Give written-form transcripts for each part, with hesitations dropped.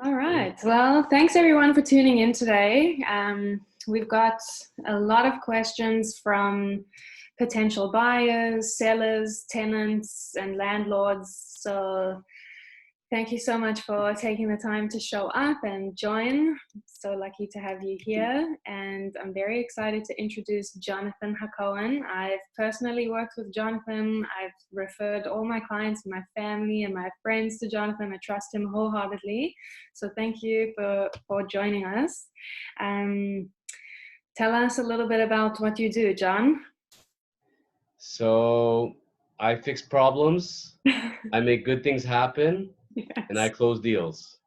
All right. Well, thanks everyone for tuning in today. We've got a lot of questions from potential buyers, sellers, tenants, and landlords. So thank you so much for taking the time to show up and join. So lucky to have you here. And I'm very excited to introduce Jonathan HaCohen. I've personally worked with Jonathan. I've referred all my clients, my family, and my friends to Jonathan. I trust him wholeheartedly. So thank you for joining us. Um, Tell us a little bit about what you do, John. So I fix problems, I make good things happen, and I Yes. close deals.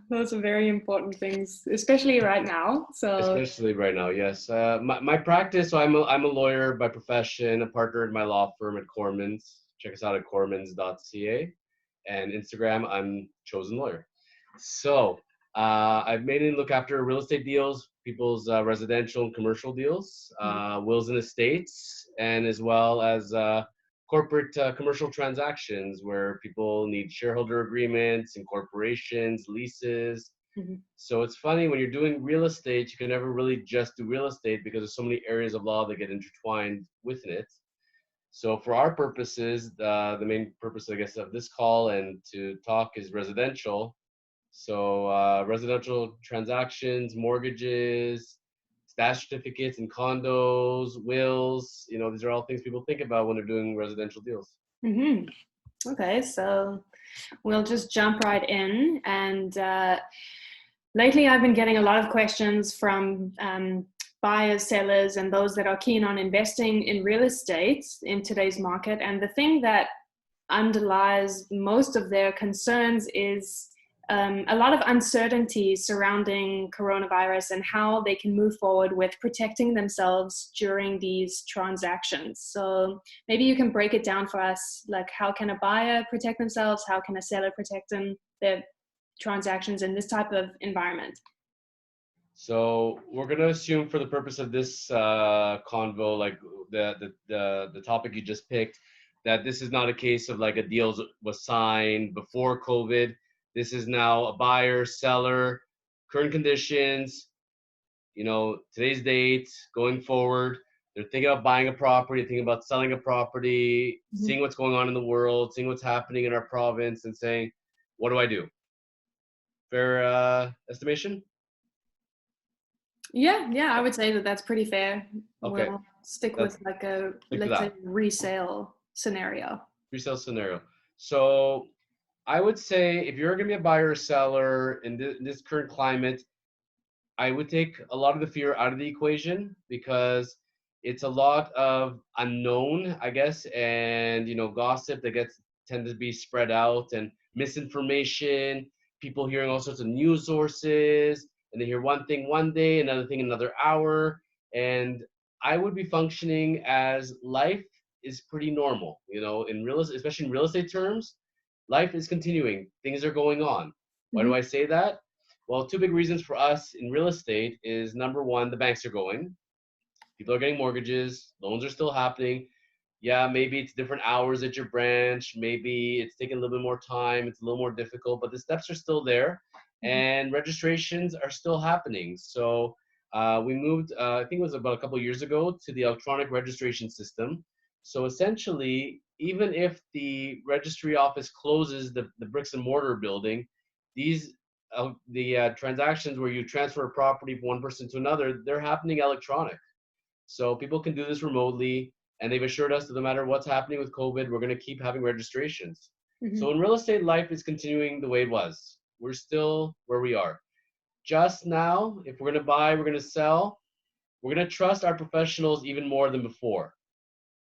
Those are very important things, especially right now. So, Especially right now, yes. My practice, so I'm a lawyer by profession, a partner in my law firm at Cormans. Check us out at cormans.ca. And Instagram, I'm chosen lawyer. So I've mainly look after real estate deals, people's residential and commercial deals, wills and estates, and as well as corporate commercial transactions where people need shareholder agreements, incorporations, leases. mhm. So it's funny when you're doing real estate, you can never really just do real estate because there's so many areas of law that get intertwined within it. So for our purposes, the main purpose, I guess, of this call and to talk is residential. So residential transactions, mortgages, stash certificates and condos, wills, these are all things people think about when they're doing residential deals. Okay, so we'll just jump right in. And lately, I've been getting a lot of questions from buyers, sellers, and those that are keen on investing in real estate in today's market. And the thing that underlies most of their concerns is a lot of uncertainty surrounding coronavirus and how they can move forward with protecting themselves during these transactions. So maybe you can break it down for us, like how can a buyer protect themselves? How can a seller protect their transactions in this type of environment? So we're going to assume for the purpose of this convo, like the topic you just picked, that this is not a case of like a deal was signed before COVID. This is now a buyer, seller, current conditions, today's date, going forward. They're thinking about buying a property, thinking about selling a property, Mhm. seeing what's going on in the world, seeing what's happening in our province, and saying, what do I do? Fair estimation? Yeah, I would say that that's pretty fair. Okay, We'll stick that's with like a, stick to let's say, that. resale scenario. Resale scenario. So I would say if you're going to be a buyer or seller in this current climate, I would take a lot of the fear out of the equation because it's a lot of unknown, I guess, and gossip that gets tend to be spread out and misinformation, people hearing all sorts of news sources, and they hear one thing one day, another thing another hour, and I would be functioning as life is pretty normal, in real estate, especially in real estate terms, life is continuing, things are going on. Why Mhm. do I say that? Well, two big reasons for us in real estate is number one, the banks are going. People are getting mortgages, loans are still happening. Yeah, maybe it's different hours at your branch. Maybe it's taking a little bit more time. It's a little more difficult, but the steps are still there Mhm. and registrations are still happening. So we moved, I think it was about a couple of years ago, to the electronic registration system. So essentially, even if the registry office closes the bricks and mortar building, these the transactions where you transfer a property from one person to another, they're happening electronic. So people can do this remotely, and they've assured us that no matter what's happening with COVID, we're going to keep having registrations. So Mhm. in real estate, life is continuing the way it was. We're still where we are. Just now, if we're going to buy, we're going to sell, we're going to trust our professionals even more than before.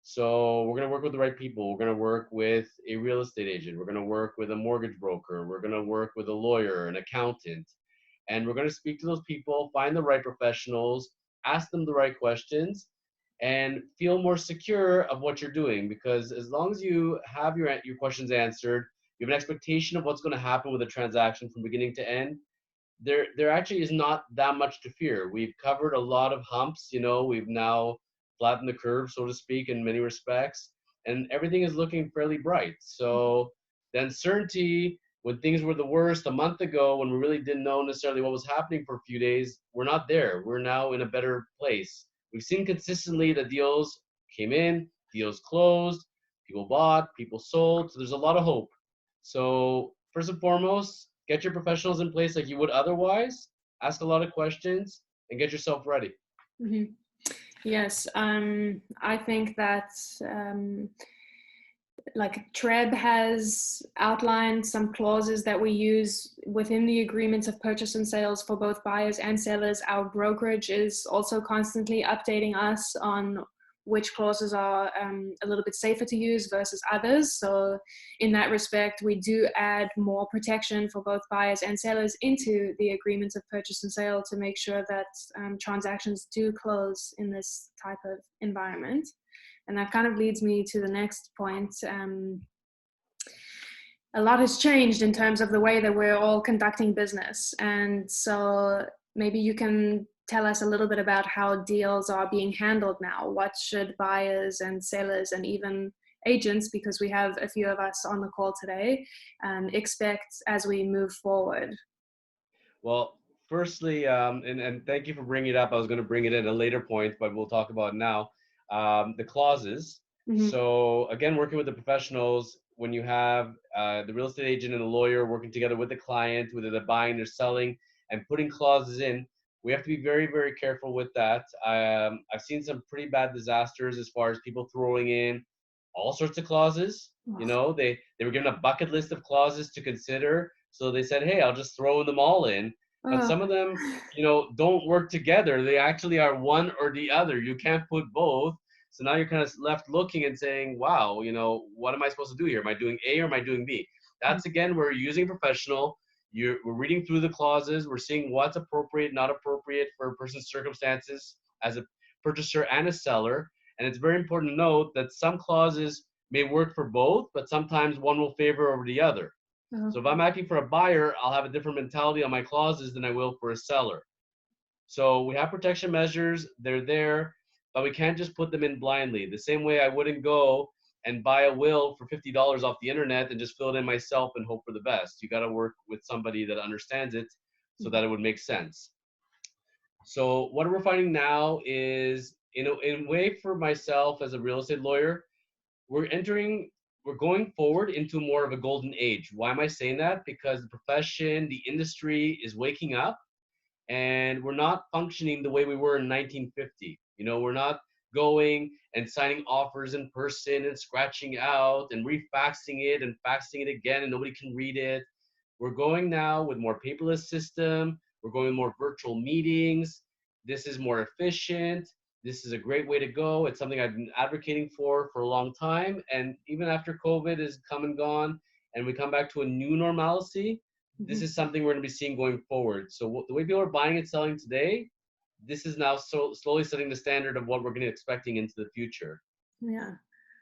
So we're going to work with the right people. We're going to work with a real estate agent. We're going to work with a mortgage broker. We're going to work with a lawyer, an accountant. And we're going to speak to those people, find the right professionals, ask them the right questions, and feel more secure of what you're doing. Because as long as you have your questions answered, you have an expectation of what's going to happen with a transaction from beginning to end, there actually is not that much to fear. We've covered a lot of humps, we've now flattened the curve, so to speak, in many respects, and everything is looking fairly bright. So the uncertainty when things were the worst a month ago, when we really didn't know necessarily what was happening for a few days, we're not there. We're now in a better place. We've seen consistently that deals came in, deals closed, people bought, people sold. So there's a lot of hope. So first and foremost, get your professionals in place like you would otherwise. Ask a lot of questions and get yourself ready. Mm-hmm. Yes, I think that like Treb has outlined some clauses that we use within the agreements of purchase and sales for both buyers and sellers. Our brokerage is also constantly updating us on which clauses are a little bit safer to use versus others. So in that respect, we do add more protection for both buyers and sellers into the agreements of purchase and sale to make sure that transactions do close in this type of environment. And that kind of leads me to the next point. A lot has changed in terms of the way that we're all conducting business. And so maybe you can tell us a little bit about how deals are being handled now. What should buyers and sellers and even agents, because we have a few of us on the call today, expect as we move forward? Well, firstly, and thank you for bringing it up. I was going to bring it at a later point, but we'll talk about it now. The clauses. Mm-hmm. So again, working with the professionals, when you have the real estate agent and the lawyer working together with the client, whether they're buying or selling, and putting clauses in, we have to be very, very careful with that. I've seen some pretty bad disasters as far as people throwing in all sorts of clauses. You know, they were given a bucket list of clauses to consider. So they said, hey, I'll just throw them all in. But some of them, you know, don't work together. They actually are one or the other. You can't put both. So now you're kind of left looking and saying, wow, you know, what am I supposed to do here? Am I doing A or am I doing B? That's, again, we're using a professional. We're reading through the clauses. We're seeing what's appropriate, not appropriate for a person's circumstances as a purchaser and a seller. And it's very important to note that some clauses may work for both, but sometimes one will favor over the other. So if I'm acting for a buyer, I'll have a different mentality on my clauses than I will for a seller. So we have protection measures, they're there, but we can't just put them in blindly. The same way I wouldn't go and buy a will for $50 off the internet and just fill it in myself and hope for the best. You got to work with somebody that understands it so that it would make sense. So what we're finding now is, in a way, for myself as a real estate lawyer, we're going forward into more of a golden age. Why am I saying that? Because the profession, the industry is waking up, and we're not functioning the way we were in 1950. You know, we're not going and signing offers in person and scratching out and refaxing it and faxing it again and nobody can read it. We're going now with more paperless system. We're going with more virtual meetings. This is more efficient. This is a great way to go. It's something I've been advocating for a long time. And even after COVID has come and gone and we come back to a new normalcy, this is something we're going to be seeing going forward. So the way people are buying and selling today, this is now slowly setting the standard of what we're going to be expecting into the future. Yeah.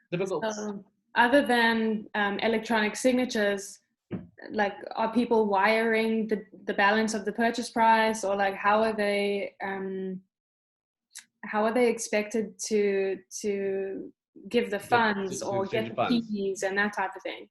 Difficult. So, other than electronic signatures, like, are people wiring the balance of the purchase price, or like how are they expected to give the funds or get the keys and that type of thing?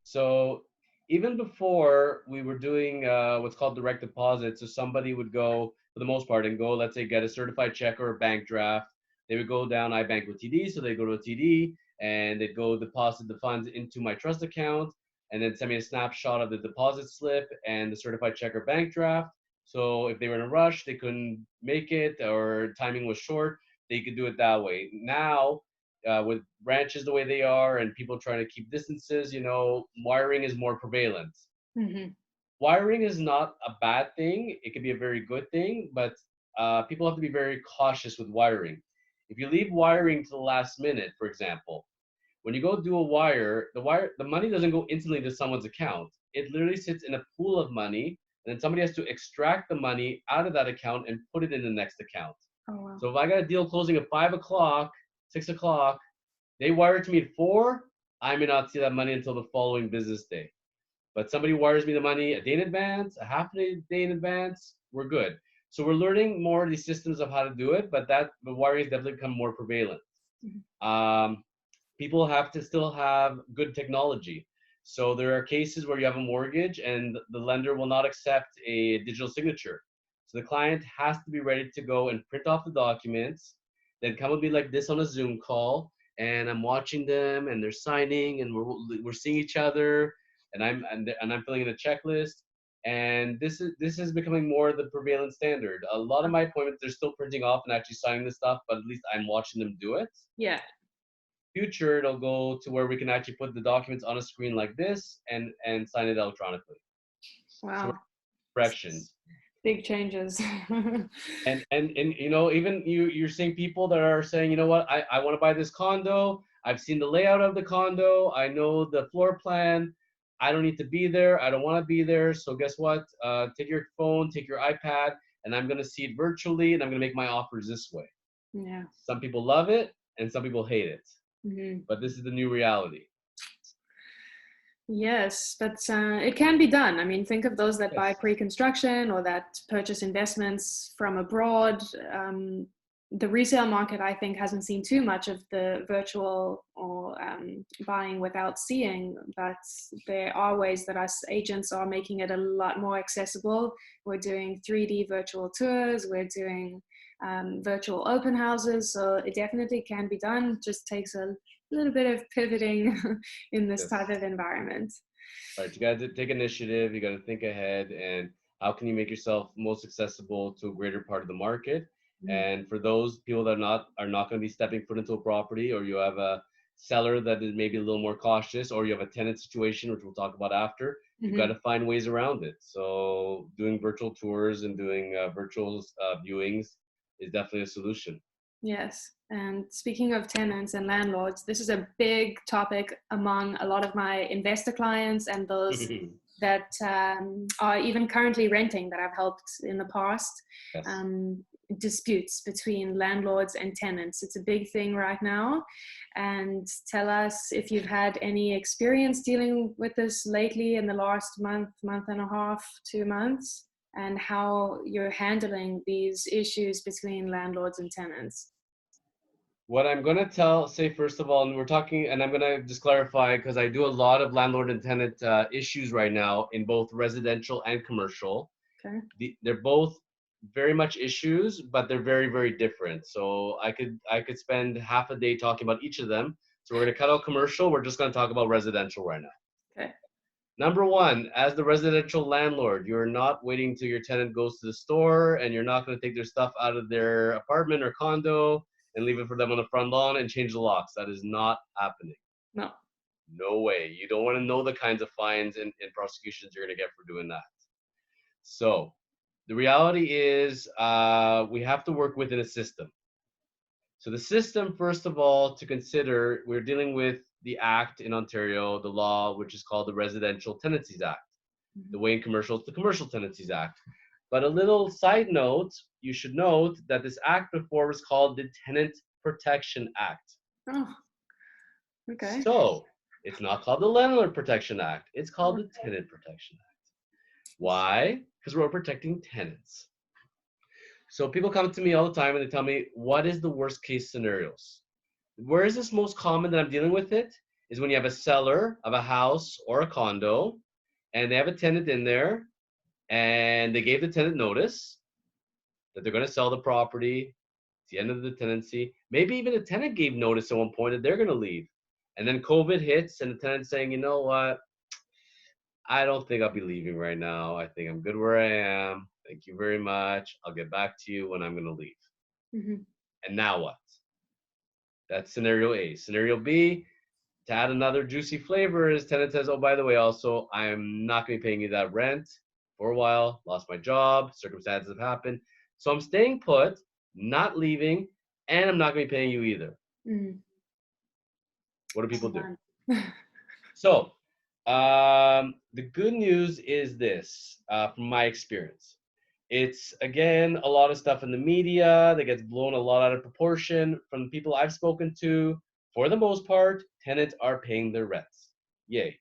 So even before, we were doing what's called direct deposit. So somebody would go, for the most part, and go, let's say, get a certified check or a bank draft. They would go down, I bank with TD, so they go to a TD and they'd go deposit the funds into my trust account and then send me a snapshot of the deposit slip and the certified check or bank draft. So if they were in a rush, they couldn't make it, or timing was short, they could do it that way. Now, with branches the way they are and people trying to keep distances, you know, wiring is more prevalent. Mm-hmm. Wiring is not a bad thing. It can be a very good thing, but people have to be very cautious with wiring. If you leave wiring to the last minute, for example, when you go do a wire, the money doesn't go instantly to someone's account. It literally sits in a pool of money, and then somebody has to extract the money out of that account and put it in the next account. Oh, wow. So if I got a deal closing at 5 o'clock, 6 o'clock, they wire it to me at 4, I may not see that money until the following business day. But somebody wires me the money a day in advance, a half a day in advance, we're good. So we're learning more of these systems of how to do it, but the wiring has definitely become more prevalent. Mm-hmm. People have to still have good technology. So there are cases where you have a mortgage and the lender will not accept a digital signature. So the client has to be ready to go and print off the documents, then come with me like this on a Zoom call, and I'm watching them and they're signing and we're seeing each other, and I'm filling in a checklist. And this is becoming more the prevalent standard. A lot of my appointments, they're still printing off and actually signing the stuff, but at least I'm watching them do it. Yeah. Future, it'll go to where we can actually put the documents on a screen like this and sign it electronically. So Wow. corrections. Big changes. And you know, even you're seeing people that are saying, you know what, I want to buy this condo. I've seen the layout of the condo. I know the floor plan. I don't need to be there. I don't want to be there. So guess what? Take your phone, take your iPad, and I'm gonna see it virtually, and I'm gonna make my offers this way. Yeah. Some people love it, and some people hate it. Mm-hmm. But this is the new reality. Yes, but it can be done. I mean, think of those that buy Yes. pre-construction or that purchase investments from abroad. The resale market, I think, hasn't seen too much of the virtual or buying without seeing, but there are ways that us agents are making it a lot more accessible. We're doing 3D virtual tours, we're doing virtual open houses, so it definitely can be done. It just takes a little bit of pivoting in this Yes. type of environment. Right. You got to take initiative. You got to think ahead, and how can you make yourself most accessible to a greater part of the market? Mm-hmm. And for those people that are not going to be stepping foot into a property, or you have a seller that is maybe a little more cautious, or you have a tenant situation, which we'll talk about after, you've got to find ways around it. So doing virtual tours and doing virtual viewings is definitely a solution. Yes. And speaking of tenants and landlords, this is a big topic among a lot of my investor clients and those that are even currently renting that I've helped in the past. Yes. Disputes between landlords and tenants. It's a big thing right now. And tell us if you've had any experience dealing with this lately in the last month and a half, 2 months, and how you're handling these issues between landlords and tenants. What I'm going to say first of all, and we're talking, and I'm going to just clarify because I do a lot of landlord and tenant issues right now in both residential and commercial. Okay. They're both very much issues, but they're very, very different. So I could spend half a day talking about each of them. So we're going to cut out commercial. We're just going to talk about residential right now. Okay. Number one, as the residential landlord, you're not waiting till your tenant goes to the store, and you're not going to take their stuff out of their apartment or condo and leave it for them on the front lawn and change the locks. That is not happening. No. No way. You don't want to know the kinds of fines and prosecutions you're going to get for doing that. So the reality is we have to work within a system. So the system, first of all, to consider, we're dealing with the act in Ontario, the law, which is called the Residential Tenancies Act. The way in commercial, it's the Commercial Tenancies Act. But a little side note, you should note that this act before was called the Tenant Protection Act. Oh, okay. So it's not called the Landlord Protection Act. It's called the Tenant Protection Act. Why? Because we're protecting tenants. So people come to me all the time and they tell me, what is the worst case scenarios? Where is this most common that I'm dealing with it is when you have a seller of a house or a condo and they have a tenant in there and they gave the tenant notice that they're going to sell the property. It's the end of the tenancy. Maybe even the tenant gave notice at one point that they're going to leave. And then COVID hits and the tenant's saying, you know what? I don't think I'll be leaving right now. I think I'm good where I am. Thank you very much. I'll get back to you when I'm going to leave. Mm-hmm. And now what? That's scenario A. Scenario B, to add another juicy flavor, is tenant says, oh, by the way, also, I'm not going to be paying you that rent for a while. Lost my job. Circumstances have happened. So I'm staying put, not leaving, and I'm not going to be paying you either. Mm. What do people do? So the good news is this, from my experience. It's, again, a lot of stuff in the media that gets blown a lot out of proportion. From the people I've spoken to, for the most part, tenants are paying their rents. Yay.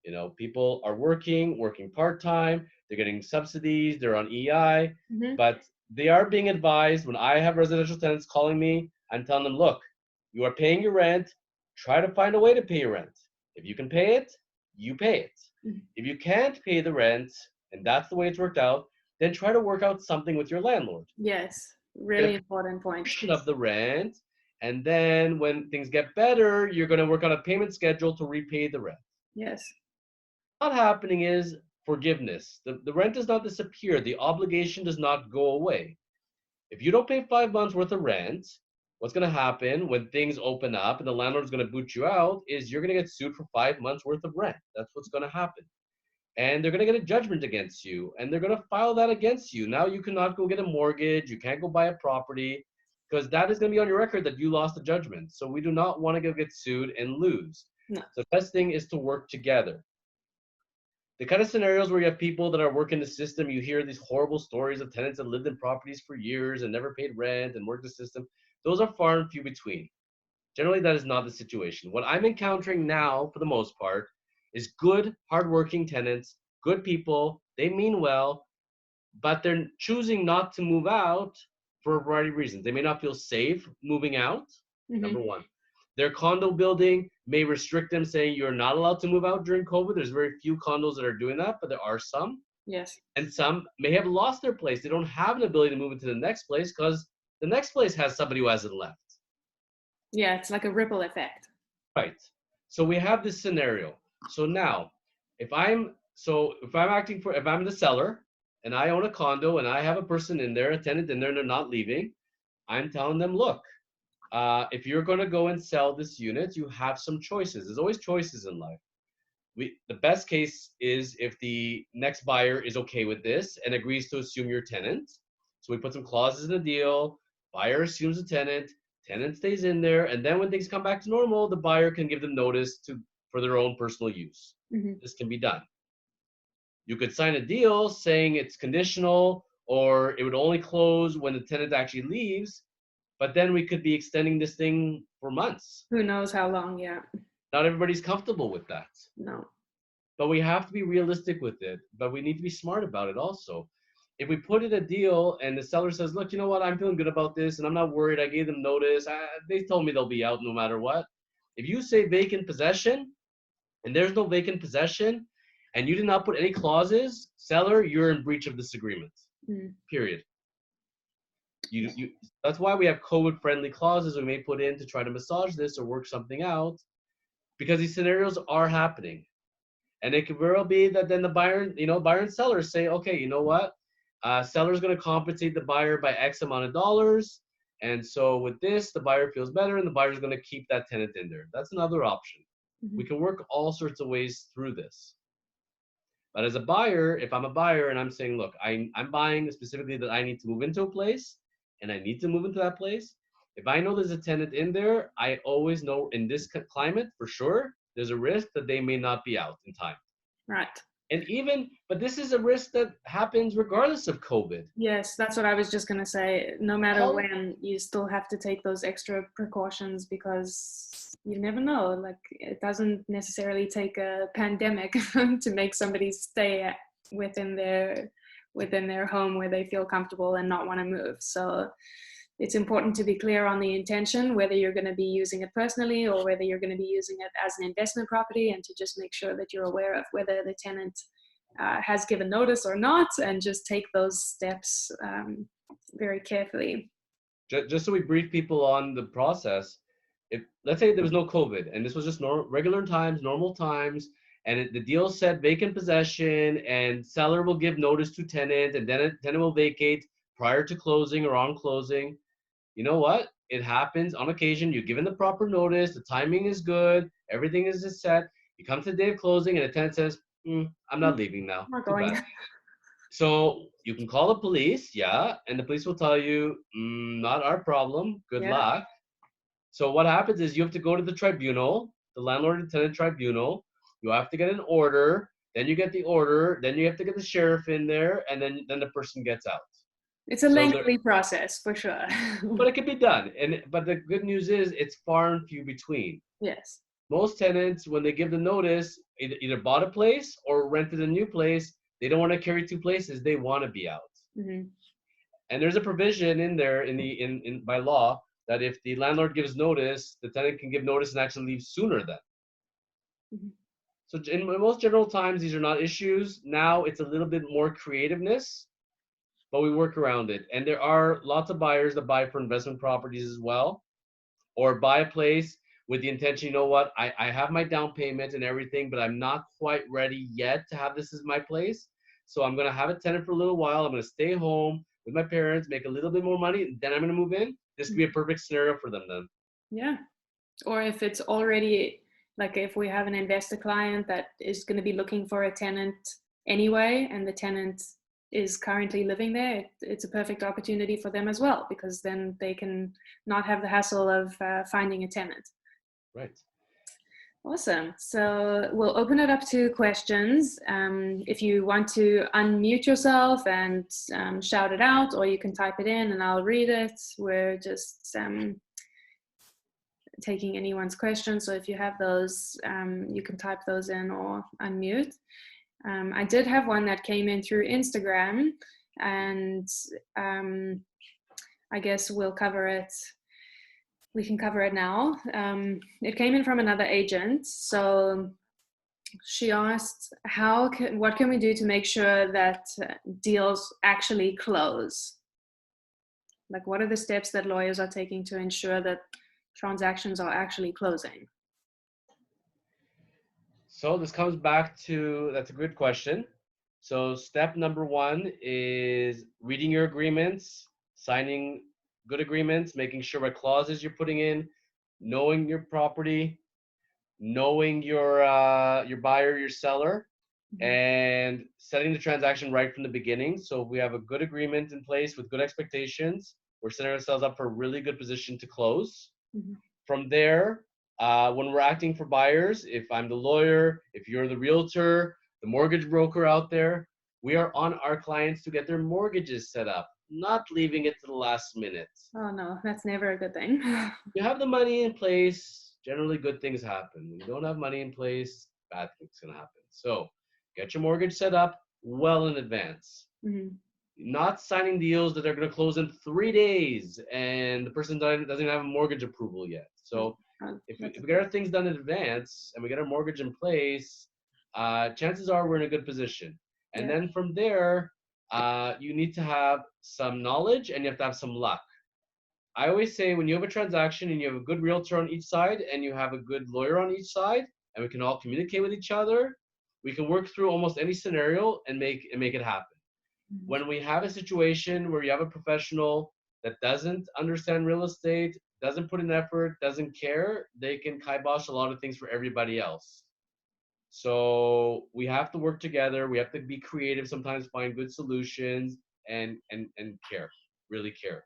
You know, people are working part-time. They're getting subsidies. They're on EI. Mm-hmm. But they are being advised. When I have residential tenants calling me, I'm telling them, look, you are paying your rent. Try to find a way to pay your rent. If you can pay it, you pay it. Mhm. If you can't pay the rent, and that's the way it's worked out, then try to work out something with your landlord. Yes, Get really a important point. portion of the rent, and then when things get better, you're going to work on a payment schedule to repay the rent. Yes. What's not happening is forgiveness. The rent does not disappear. The obligation does not go away. If you don't pay 5 months worth of rent, what's going to happen when things open up and the landlord's going to boot you out is you're going to get sued for 5 months worth of rent. That's what's going to happen. And they're going to get a judgment against you, and they're going to file that against you. Now you cannot go get a mortgage. You can't go buy a property because that is going to be on your record that you lost the judgment. So we do not want to go get sued and lose. No. So the best thing is to work together. The kind of scenarios where you have people that are working the system, you hear these horrible stories of tenants that lived in properties for years and never paid rent and worked the system. Those are far and few between. Generally, that is not the situation. What I'm encountering now, for the most part, is good, hardworking tenants, good people. They mean well, but they're choosing not to move out for a variety of reasons. They may not feel safe moving out, number one. Their condo building may restrict them, saying you're not allowed to move out during COVID. There's very few condos that are doing that, but there are some. Yes. And some may have lost their place. They don't have an ability to move into the next place because the next place has somebody who hasn't left. Yeah, it's like a ripple effect. Right. So we have this scenario. So now, if I'm the seller and I own a condo and I have a person in there, a tenant in there, and they're not leaving, I'm telling them, look, if you're going to go and sell this unit, you have some choices. There's always choices in life. The best case is if the next buyer is okay with this and agrees to assume your tenant. So we put some clauses in the deal. Buyer assumes the tenant stays in there, and then when things come back to normal, the buyer can give them notice for their own personal use. This can be done. You could sign a deal saying it's conditional, or it would only close when the tenant actually leaves, but then we could be extending this thing for months. Who knows how long? Yeah. Not everybody's comfortable with that. No. But we have to be realistic with it, but we need to be smart about it also. If we put in a deal and the seller says, look, you know what, I'm feeling good about this and I'm not worried, I gave them notice, they told me they'll be out no matter what. If you say vacant possession and there's no vacant possession and you did not put any clauses, seller, you're in breach of this agreement, period. That's why we have COVID-friendly clauses we may put in to try to massage this or work something out, because these scenarios are happening. And it could very well be that then the buyer and seller say, okay, you know what? Seller's going to compensate the buyer by X amount of dollars. And so with this, the buyer feels better and the buyer's going to keep that tenant in there. That's another option. We can work all sorts of ways through this. But as a buyer, if I'm a buyer and I'm saying, look, I'm buying specifically that I need to move into a place and I need to move into that place. If I know there's a tenant in there, I always know in this climate for sure, there's a risk that they may not be out in time. Right. But this is a risk that happens regardless of COVID. Yes, that's what I was just going to say. No matter when, you still have to take those extra precautions because you never know. Like, it doesn't necessarily take a pandemic to make somebody stay within their home where they feel comfortable and not want to move. So it's important to be clear on the intention, whether you're going to be using it personally or whether you're going to be using it as an investment property, and to just make sure that you're aware of whether the tenant has given notice or not, and just take those steps very carefully. Just so we brief people on the process, if let's say there was no COVID and this was just regular times, normal times, and the deal said vacant possession and seller will give notice to tenant and then tenant will vacate prior to closing or on closing. You know what? It happens on occasion. You're given the proper notice. The timing is good. Everything is just set. You come to the day of closing and the tenant says, I'm not leaving now. Not going. So you can call the police, yeah, and the police will tell you, not our problem. Good luck. So what happens is you have to go to the tribunal, the landlord and tenant tribunal. You have to get an order. Then you get the order. Then you have to get the sheriff in there, and then the person gets out. It's a lengthy process for sure. But it can be done. But the good news is it's far and few between. Yes. Most tenants, when they give the notice, either bought a place or rented a new place. They don't want to carry two places. They want to be out. And there's a provision in there in by law that if the landlord gives notice, the tenant can give notice and actually leave sooner then. So in most general times, these are not issues. Now it's a little bit more creativeness, but we work around it. And there are lots of buyers that buy for investment properties as well, or buy a place with the intention, you know what, I have my down payment and everything, but I'm not quite ready yet to have this as my place. So I'm going to have a tenant for a little while. I'm going to stay home with my parents, make a little bit more money, and then I'm going to move in. This could be a perfect scenario for them then. Yeah. Or if it's already, like if we have an investor client that is going to be looking for a tenant anyway, and the tenant is currently living there, it's a perfect opportunity for them as well, because then they can not have the hassle of finding a tenant. Right. Awesome. So we'll open it up to questions. If you want to unmute yourself and shout it out, or you can type it in and I'll read it. We're just taking anyone's questions. So if you have those, you can type those in or unmute. I did have one that came in through Instagram, and I guess we'll cover it. We can cover it now. It came in from another agent. So she asked, what can we do to make sure that deals actually close? Like, what are the steps that lawyers are taking to ensure that transactions are actually closing? So this comes back to, that's a good question. So step number one is reading your agreements, signing good agreements, making sure what clauses you're putting in, knowing your property, knowing your buyer, your seller, and setting the transaction right from the beginning. So if we have a good agreement in place with good expectations, we're setting ourselves up for a really good position to close. From there, when we're acting for buyers, if I'm the lawyer, if you're the realtor, the mortgage broker out there, we are on our clients to get their mortgages set up, not leaving it to the last minute. Oh no, that's never a good thing. You have the money in place, generally good things happen. When you don't have money in place, bad things can happen. So get your mortgage set up well in advance. Not signing deals that are going to close in 3 days and the person doesn't have a mortgage approval yet. So if we get our things done in advance and we get our mortgage in place, chances are we're in a good position. And then from there, you need to have some knowledge and you have to have some luck. I always say when you have a transaction and you have a good realtor on each side and you have a good lawyer on each side and we can all communicate with each other, we can work through almost any scenario and make it happen. When we have a situation where you have a professional that doesn't understand real estate, doesn't put in effort, doesn't care, they can kibosh a lot of things for everybody else. So we have to work together. We have to be creative, sometimes find good solutions and care, really care.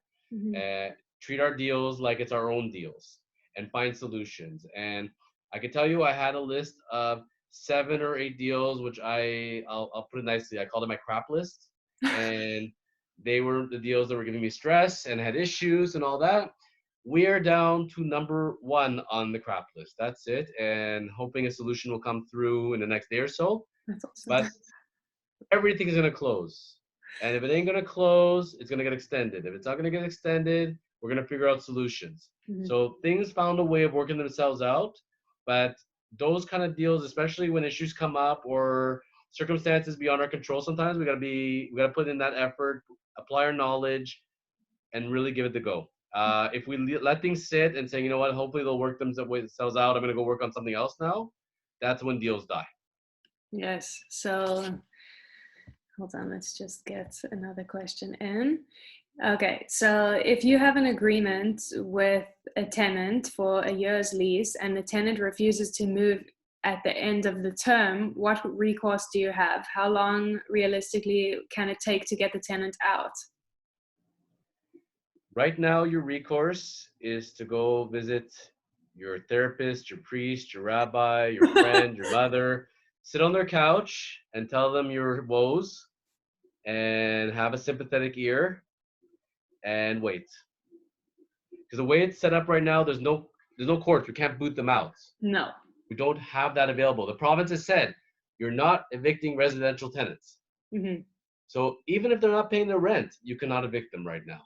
Treat our deals like it's our own deals and find solutions. And I can tell you, I had a list of 7 or 8 deals, which I'll put it nicely. I called it my crap list. And they were the deals that were giving me stress and had issues and all that. We are down to number 1 on the crap list. That's it. And hoping a solution will come through in the next day or so. That's awesome. But everything is going to close. And if it ain't going to close, it's going to get extended. If it's not going to get extended, we're going to figure out solutions. So things found a way of working themselves out. But those kind of deals, especially when issues come up or circumstances beyond our control, sometimes we gotta put in that effort, apply our knowledge, and really give it the go. If we let things sit and say, you know what, hopefully they'll work themselves out, I'm gonna go work on something else now, that's when deals die. Yes. So hold on, let's just get another question in. Okay, so if you have an agreement with a tenant for a year's lease and the tenant refuses to move at the end of the term, what recourse do you have? How long realistically can it take to get the tenant out? Right now, your recourse is to go visit your therapist, your priest, your rabbi, your friend, your mother, sit on their couch and tell them your woes and have a sympathetic ear and wait. Because the way it's set up right now, there's no courts. We can't boot them out. No. We don't have that available. The province has said you're not evicting residential tenants. So even if they're not paying their rent, you cannot evict them right now.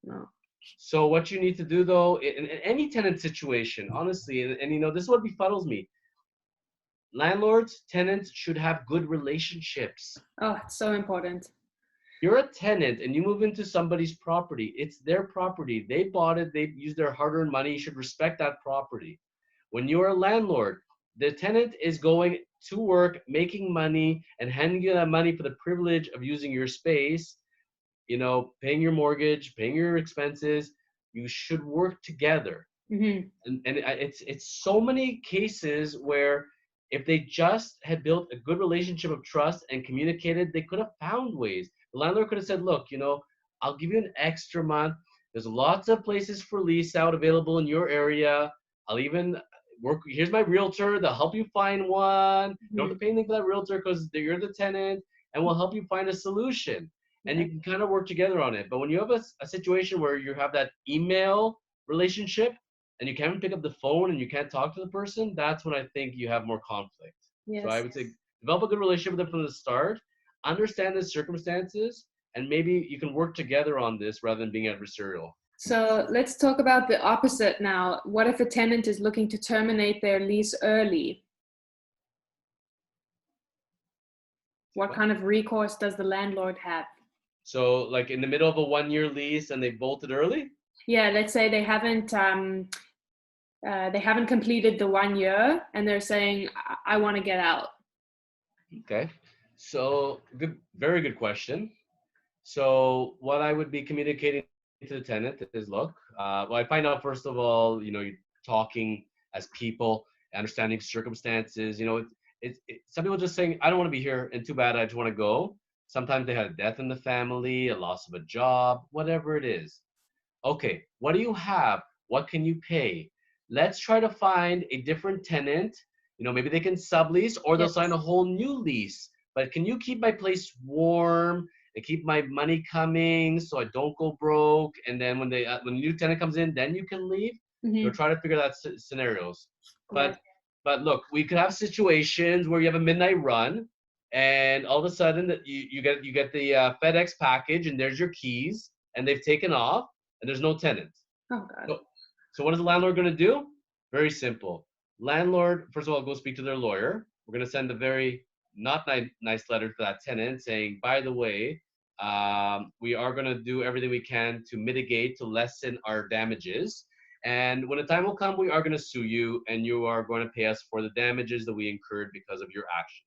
No. So what you need to do though, in any tenant situation, honestly, and you know, this is what befuddles me. Landlords, tenants should have good relationships. Oh, it's so important. You're a tenant and you move into somebody's property. It's their property. They bought it. They used their hard-earned money. You should respect that property. When you're a landlord, the tenant is going to work, making money, and handing you that money for the privilege of using your space, paying your mortgage, paying your expenses. You should work together. Mm-hmm. And it's so many cases where if they just had built a good relationship of trust and communicated, they could have found ways. The landlord could have said, look, I'll give you an extra month. There's lots of places for lease out available in your area. I'll even work. Here's my realtor. They'll help you find one. You don't have to pay anything for that realtor because you're the tenant, and we'll help you find a solution. And you can kind of work together on it. But when you have a situation where you have that email relationship and you can't pick up the phone and you can't talk to the person, that's when I think you have more conflict. Yes. So I would say develop a good relationship with them from the start, understand the circumstances, and maybe you can work together on this rather than being adversarial. So let's talk about the opposite now. What if a tenant is looking to terminate their lease early? What kind of recourse does the landlord have? So like in the middle of a 1-year lease and they bolted early? Yeah, let's say they haven't completed the 1 year and they're saying, I want to get out. Okay. So good, very good question. So what I would be communicating to the tenant is, look, well, I find out first of all, you're talking as people, understanding circumstances. Some people just saying, I don't want to be here, and too bad, I just want to go. Sometimes they had a death in the family, a loss of a job, whatever it is. Okay, what do you have? What can you pay? Let's try to find a different tenant. Maybe they can sublease or they'll sign a whole new lease. But can you keep my place warm and keep my money coming so I don't go broke? And then when the new tenant comes in, then you can leave. Mm-hmm. Try to figure out scenarios. Right. But look, we could have situations where you have a midnight run, and all of a sudden that you get the FedEx package, and there's your keys, and they've taken off, and there's no tenants. Oh God. So what is the landlord going to do? Very simple. Landlord, first of all, go speak to their lawyer. We're going to send a very not nice letter to that tenant saying, by the way, we are going to do everything we can to mitigate, to lessen our damages. And when the time will come, we are going to sue you, and you are going to pay us for the damages that we incurred because of your actions.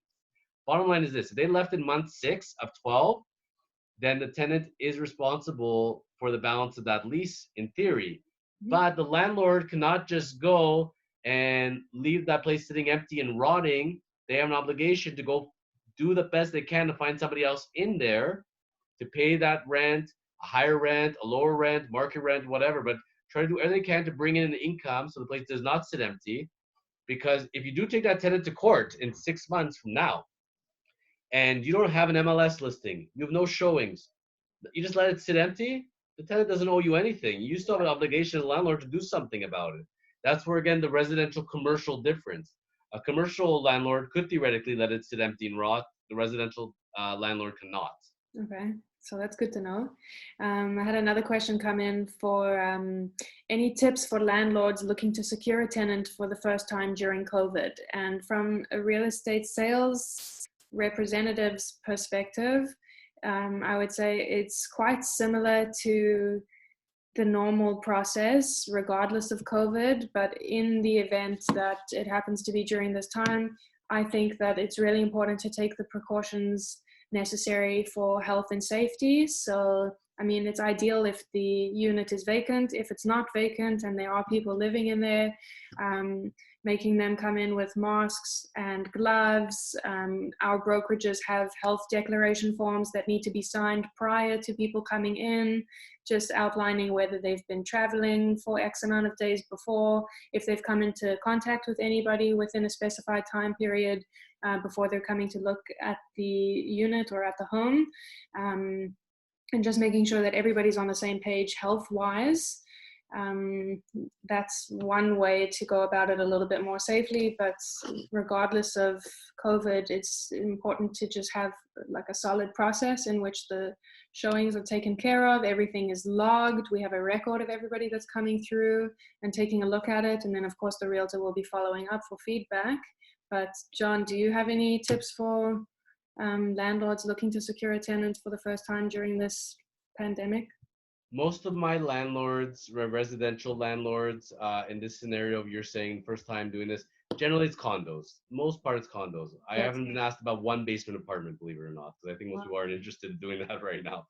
Bottom line is this: if they left in month 6 of 12, then the tenant is responsible for the balance of that lease in theory. But the landlord cannot just go and leave that place sitting empty and rotting. They have an obligation to go do the best they can to find somebody else in there to pay that rent, a higher rent, a lower rent, market rent, whatever. But try to do everything they can to bring in an income so the place does not sit empty. Because if you do take that tenant to court in 6 months from now, and you don't have an MLS listing, you have no showings, you just let it sit empty, the tenant doesn't owe you anything. You still have an obligation as a landlord to do something about it. That's where, again, the residential commercial difference. A commercial landlord could theoretically let it sit empty and rot. The residential landlord cannot. Okay, so that's good to know. I had another question come in for any tips for landlords looking to secure a tenant for the first time during COVID. And from a real estate sales representative's perspective, I would say it's quite similar to the normal process regardless of COVID, but in the event that it happens to be during this time, I think that it's really important to take the precautions necessary for health and safety. So, I mean, it's ideal if the unit is vacant. If it's not vacant and there are people living in there, making them come in with masks and gloves. Our brokerages have health declaration forms that need to be signed prior to people coming in, just outlining whether they've been traveling for X amount of days before, if they've come into contact with anybody within a specified time period before they're coming to look at the unit or at the home, and just making sure that everybody's on the same page health-wise. That's one way to go about it a little bit more safely, but regardless of COVID, it's important to just have like a solid process in which the showings are taken care of, everything is logged, we have a record of everybody that's coming through and taking a look at it, and then of course the realtor will be following up for feedback. But John, do you have any tips for landlords looking to secure a tenant for the first time during this pandemic? Most of my landlords, residential landlords, in this scenario, you're saying first time doing this, generally it's condos. Most part it's condos. I Yes. haven't been asked about one basement apartment, believe it or not, because I think most Wow. people aren't interested in doing that right now.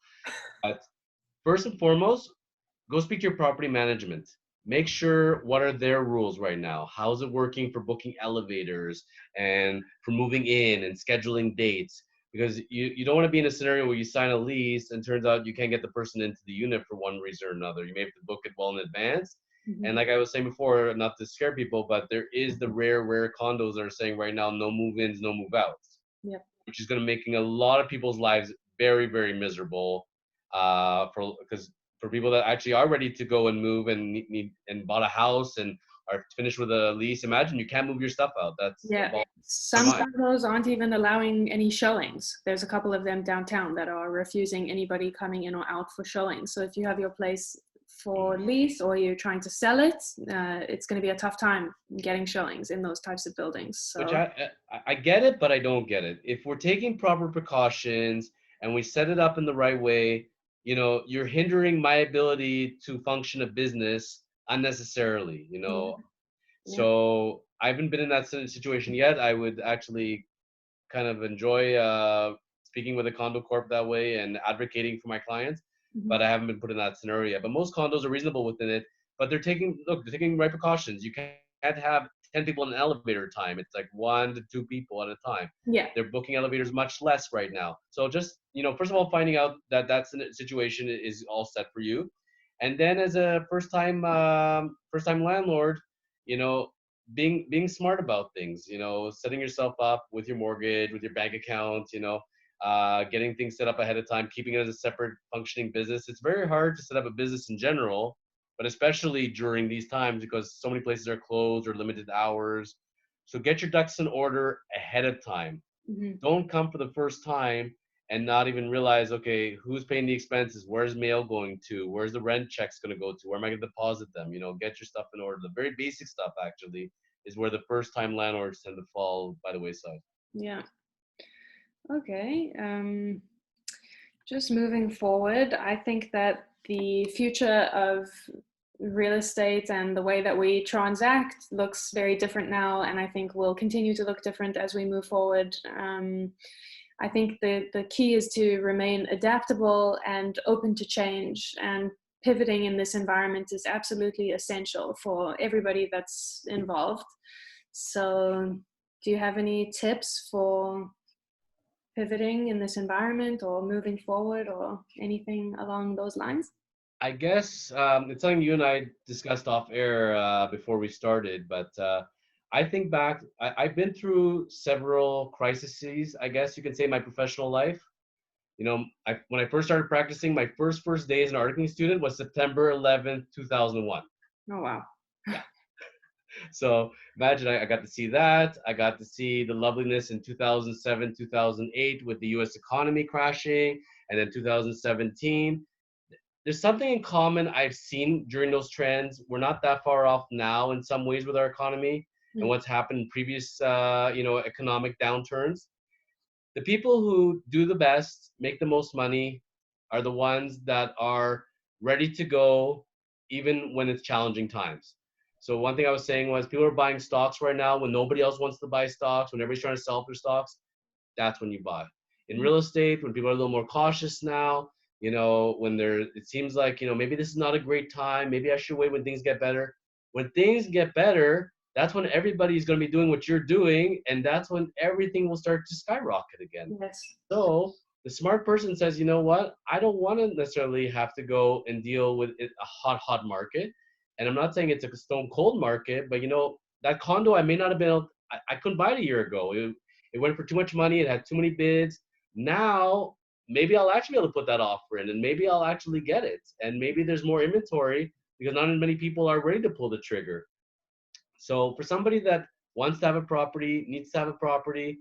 But first and foremost, go speak to your property management. Make sure what are their rules right now. How's it working for booking elevators and for moving in and scheduling dates? Because you don't want to be in a scenario where you sign a lease and turns out you can't get the person into the unit for one reason or another. You may have to book it well in advance. And like I was saying before, not to scare people, but there is the rare condos that are saying right now, no move-ins, no move-outs, Yep. which is going to making a lot of people's lives very miserable. Because for people that actually are ready to go and move and need and bought a house and are finished with a lease, imagine you can't move your stuff out. That's Yeah. Some condos aren't even allowing any showings. There's a couple of them downtown that are refusing anybody coming in or out for showings. So if you have your place for lease or you're trying to sell it, it's going to be a tough time getting showings in those types of buildings. So. Which I get it, but I don't get it. If we're taking proper precautions and we set it up in the right way, you're hindering my ability to function a business unnecessarily. Yeah. So I haven't been in that situation yet. I would actually kind of enjoy speaking with a condo corp that way and advocating for my clients, but I haven't been put in that scenario yet. But most condos are reasonable within it, but they're taking right precautions. You can't have 10 people in an elevator time. It's like 1 to 2 people at a time. Yeah. They're booking elevators much less right now. So just, first of all, finding out that that's a situation is all set for you. And then as a first time landlord, you know, being smart about things, setting yourself up with your mortgage, with your bank account, getting things set up ahead of time, keeping it as a separate functioning business. It's very hard to set up a business in general, but especially during these times because so many places are closed or limited hours. So get your ducks in order ahead of time. Don't come for the first time and not even realize, okay, who's paying the expenses? Where's mail going to? Where's the rent checks going to go to? Where am I going to deposit them? Get your stuff in order. The very basic stuff actually is where the first time landlords tend to fall by the wayside. Yeah. Okay. Just moving forward, I think that the future of real estate and the way that we transact looks very different now, and I think will continue to look different as we move forward. I think the key is to remain adaptable and open to change, and pivoting in this environment is absolutely essential for everybody that's involved. So, do you have any tips for pivoting in this environment or moving forward or anything along those lines? I guess it's something you and I discussed off air before we started, but I think back, I've been through several crises, I guess you can say, in my professional life. When I first started practicing, my first day as an art student was September 11th, 2001. Oh, wow. Yeah. So imagine I got to see that. I got to see the loveliness in 2007, 2008 with the US economy crashing, and then 2017. There's something in common I've seen during those trends. We're not that far off now in some ways with our economy and what's happened in previous, economic downturns. The people who do the best, make the most money, are the ones that are ready to go even when it's challenging times. So one thing I was saying was people are buying stocks right now when nobody else wants to buy stocks, when everybody's trying to sell their stocks, that's when you buy. In real estate, when people are a little more cautious now, when it seems like, maybe this is not a great time, maybe I should wait when things get better. When things get better, that's when everybody's going to be doing what you're doing, and that's when everything will start to skyrocket again. Yes. So the smart person says, you know what? I don't want to necessarily have to go and deal with a hot market. And I'm not saying it's a stone cold market, but that condo I may not have been able, I couldn't buy it a year ago. It went for too much money. It had too many bids. Now, maybe I'll actually be able to put that offer in, and maybe I'll actually get it. And maybe there's more inventory because not many people are ready to pull the trigger. So for somebody that wants to have a property, needs to have a property,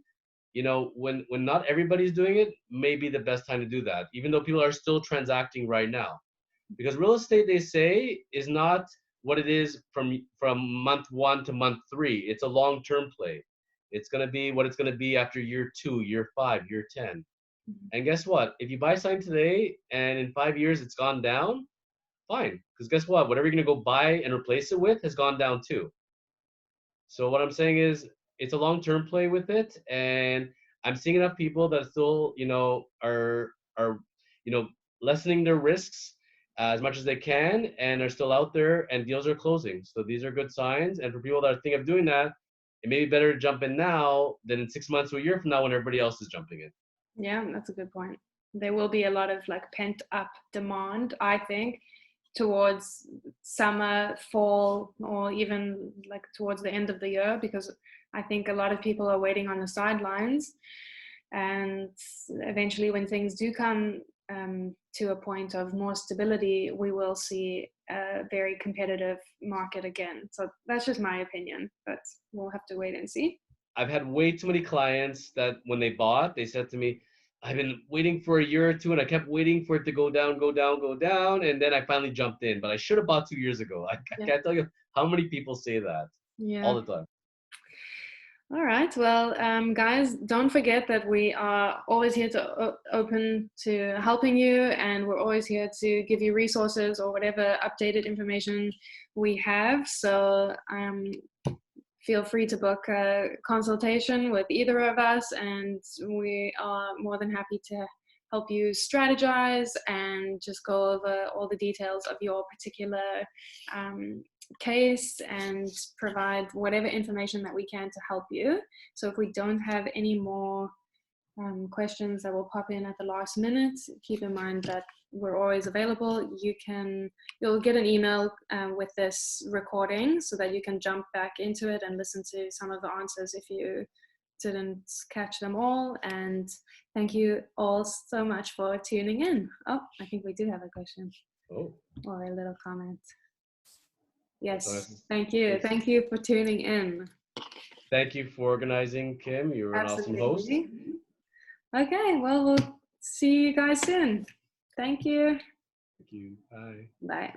when not everybody's doing it, may be the best time to do that, even though people are still transacting right now. Because real estate, they say, is not what it is from month 1 to month 3. It's a long-term play. It's going to be what it's going to be after year 2, year 5, year 10. And guess what? If you buy something today and in 5 years it's gone down, fine. Because guess what? Whatever you're going to go buy and replace it with has gone down too. So what I'm saying is it's a long-term play with it. And I'm seeing enough people that still, are, lessening their risks as much as they can and are still out there and deals are closing. So these are good signs. And for people that are thinking of doing that, it may be better to jump in now than in 6 months to a year from now when everybody else is jumping in. Yeah, that's a good point. There will be a lot of like pent up demand, I think, towards summer, fall, or even like towards the end of the year, because I think a lot of people are waiting on the sidelines. And eventually, when things do come to a point of more stability, we will see a very competitive market again. So that's just my opinion, but we'll have to wait and see. I've had way too many clients that when they bought, they said to me, I've been waiting for a year or two and I kept waiting for it to go down, go down, go down. And then I finally jumped in, but I should have bought 2 years ago. I can't tell you how many people say that all the time. All right. Well, guys, don't forget that we are always here to open to helping you, and we're always here to give you resources or whatever updated information we have. So feel free to book a consultation with either of us, and we are more than happy to help you strategize and just go over all the details of your particular case and provide whatever information that we can to help you. So if we don't have any more questions that will pop in at the last minute, keep in mind that we're always available. You'll get an email with this recording so that you can jump back into it and listen to some of the answers if you didn't catch them all. And thank you all so much for tuning in. Oh, I think we do have a question. Oh. Or a little comment. Yes, thank you. Thank you for tuning in. Thank you for organizing, Kim. You're an awesome host. Okay, well, we'll see you guys soon. Thank you. Thank you. Bye. Bye.